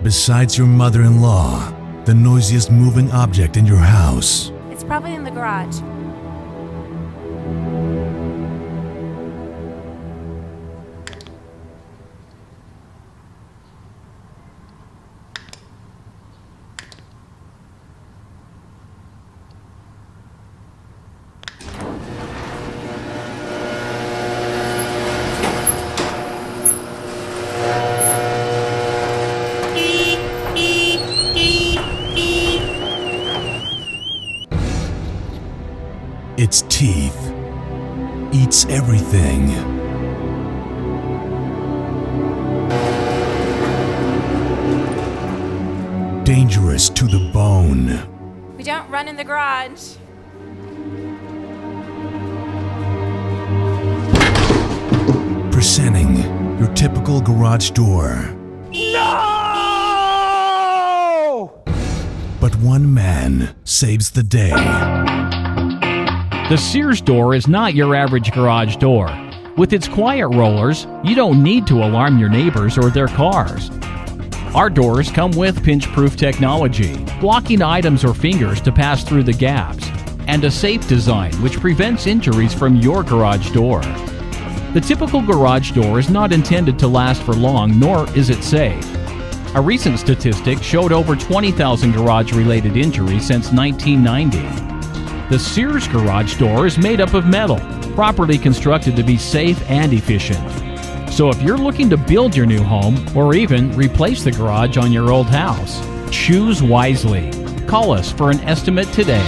Besides your mother-in-law, the noisiest moving object in your house. It's probably in the garage. Its teeth eats everything. Dangerous to the bone. We don't run in the garage. Presenting your typical garage door. No! But one man saves the day. The Sears door is not your average garage door. With its quiet rollers, you don't need to alarm your neighbors or their cars. Our doors come with pinch-proof technology, blocking items or fingers to pass through the gaps, and a safe design which prevents injuries from your garage door. The typical garage door is not intended to last for long, nor is it safe. A recent statistic showed over 20,000 garage-related injuries since 1990. The Sears Garage Door is made up of metal, properly constructed to be safe and efficient. So if you're looking to build your new home, or even replace the garage on your old house, choose wisely. Call us for an estimate today.